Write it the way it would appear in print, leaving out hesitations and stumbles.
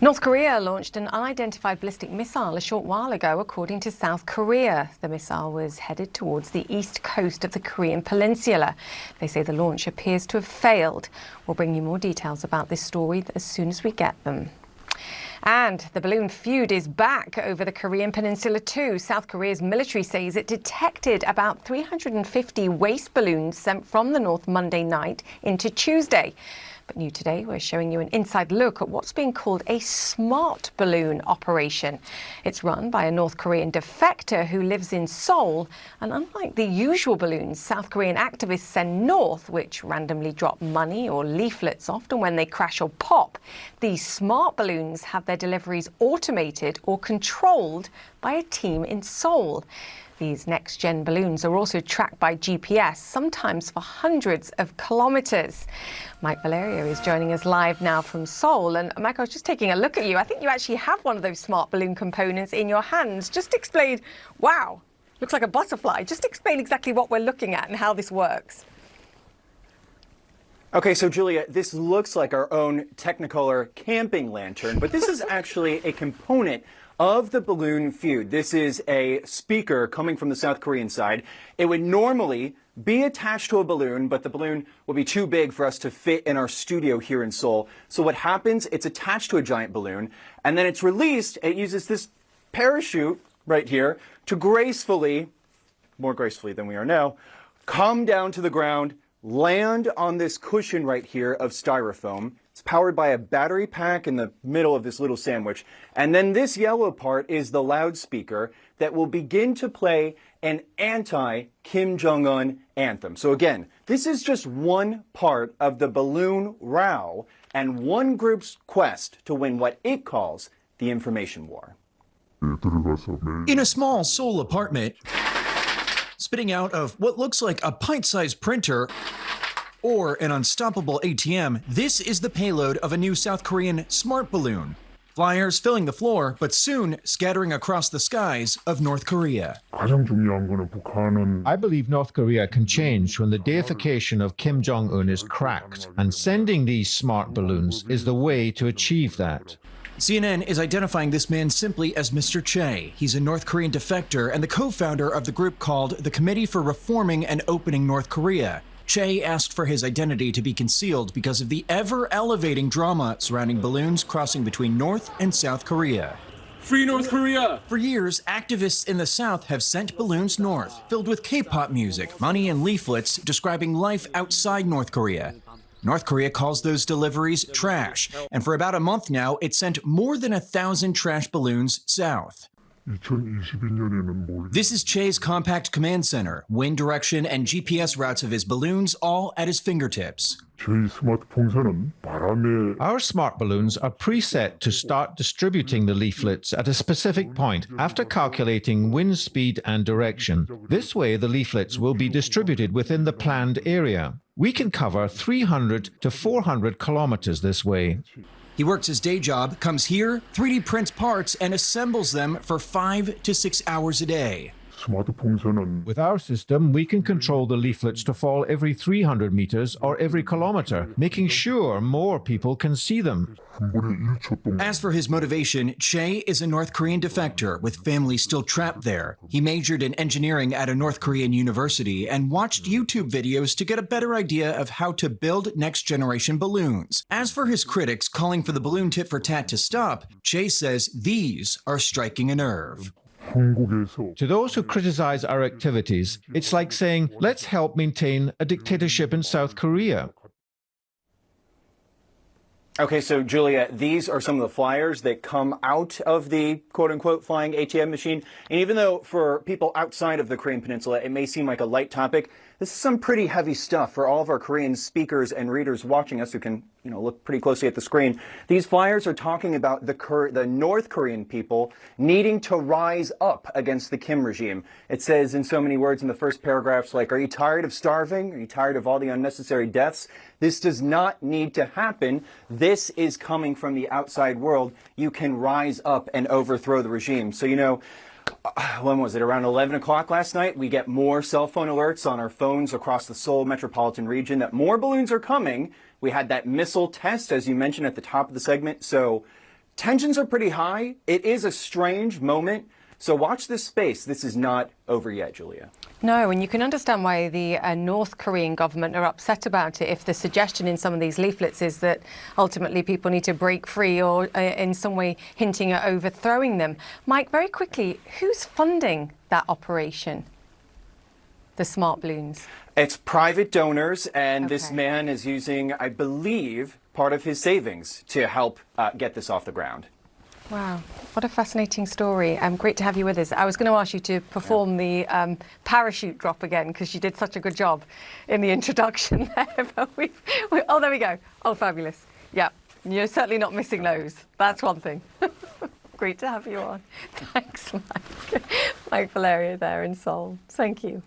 North Korea launched an unidentified ballistic missile a short while ago, according to South Korea. The missile was headed towards the east coast of the Korean peninsula. They say the launch appears to have failed. We'll bring you more details about this story as soon as we get them. And the balloon feud is back over the Korean peninsula too. South Korea's military says it detected about 350 waste balloons sent from the north Monday night into Tuesday. But new today, we're showing you an inside look at what's being called a smart balloon operation. It's run by a North Korean defector who lives in Seoul. And unlike the usual balloons South Korean activists send north, which randomly drop money or leaflets often when they crash or pop, these smart balloons have their deliveries automated or controlled by a team in Seoul. These next-gen balloons are also tracked by GPS, sometimes for hundreds of kilometers. Mike Valerio is joining us live now from Seoul. And Mike, I was just taking a look at you. I think you actually have one of those smart balloon components in your hands. Just explain, wow, looks like a butterfly. Just explain exactly what we're looking at and how this works. Okay, so Julia, this looks like our own Technicolor camping lantern, but this is actually a component of the balloon feud. This is a speaker coming from the South Korean side. It would normally be attached to a balloon, but the balloon will be too big for us to fit in our studio here in Seoul. So what happens, it's attached to a giant balloon, and then it's released. It uses this parachute right here to gracefully, more gracefully than we are now, come down to the ground, land on this cushion right here of styrofoam. It's powered by a battery pack in the middle of this little sandwich. And then this yellow part is the loudspeaker that will begin to play an anti-Kim Jong-un anthem. So again, this is just one part of the balloon row and one group's quest to win what it calls the information war. In a small Seoul apartment, spitting out of what looks like a pint-sized printer or an unstoppable ATM, this is the payload of a new South Korean smart balloon. Flyers filling the floor, but soon scattering across the skies of North Korea. I believe North Korea can change when the deification of Kim Jong-un is cracked, and sending these smart balloons is the way to achieve that. CNN is identifying this man simply as Mr. Che. He's a North Korean defector and the co-founder of the group called the Committee for Reforming and Opening North Korea. Che asked for his identity to be concealed because of the ever-elevating drama surrounding balloons crossing between North and South Korea. Free North Korea! For years, activists in the South have sent balloons north, filled with K-pop music, money, and leaflets describing life outside North Korea. North Korea calls those deliveries trash, and for about a month now, it sent more than 1,000 trash balloons south. This is Che's compact command center, wind direction and GPS routes of his balloons all at his fingertips. Our smart balloons are preset to start distributing the leaflets at a specific point after calculating wind speed and direction. This way, the leaflets will be distributed within the planned area. We can cover 300 to 400 kilometers this way. He works his day job, comes here, 3D prints parts, and assembles them for 5 to 6 hours a day. With our system, we can control the leaflets to fall every 300 meters or every kilometer, making sure more people can see them. As for his motivation, Che is a North Korean defector with family still trapped there. He majored in engineering at a North Korean university and watched YouTube videos to get a better idea of how to build next-generation balloons. As for his critics calling for the balloon tit for tat to stop, Che says these are striking a nerve. To those who criticize our activities, it's like saying, let's help maintain a dictatorship in South Korea. Okay, so Julia, these are some of the flyers that come out of the quote-unquote flying ATM machine. And even though for people outside of the Korean Peninsula, it may seem like a light topic, this is some pretty heavy stuff for all of our Korean speakers and readers watching us who can, look pretty closely at the screen. These flyers are talking about the North Korean people needing to rise up against the Kim regime. It says in so many words in the first paragraphs like, are you tired of starving? Are you tired of all the unnecessary deaths? This does not need to happen. This is coming from the outside world. You can rise up and overthrow the regime. So, when was it? Around 11 o'clock last night, we get more cell phone alerts on our phones across the Seoul metropolitan region that more balloons are coming. We had that missile test, as you mentioned at the top of the segment. So tensions are pretty high. It is a strange moment. So watch this space. This is not over yet, Julia. No, and you can understand why the North Korean government are upset about it if the suggestion in some of these leaflets is that ultimately people need to break free or in some way hinting at overthrowing them. Mike, very quickly, who's funding that operation, the smart balloons? It's private donors, and this Okay. man is using, I believe, part of his savings to help get this off the ground. Wow, what a fascinating story. Great to have you with us. I was going to ask you to perform the parachute drop again because you did such a good job in the introduction there. But oh, there we go. Oh, fabulous. Yeah, you're certainly not missing those. That's one thing. Great to have you on. Thanks, Mike. Mike Valerio there in Seoul. Thank you.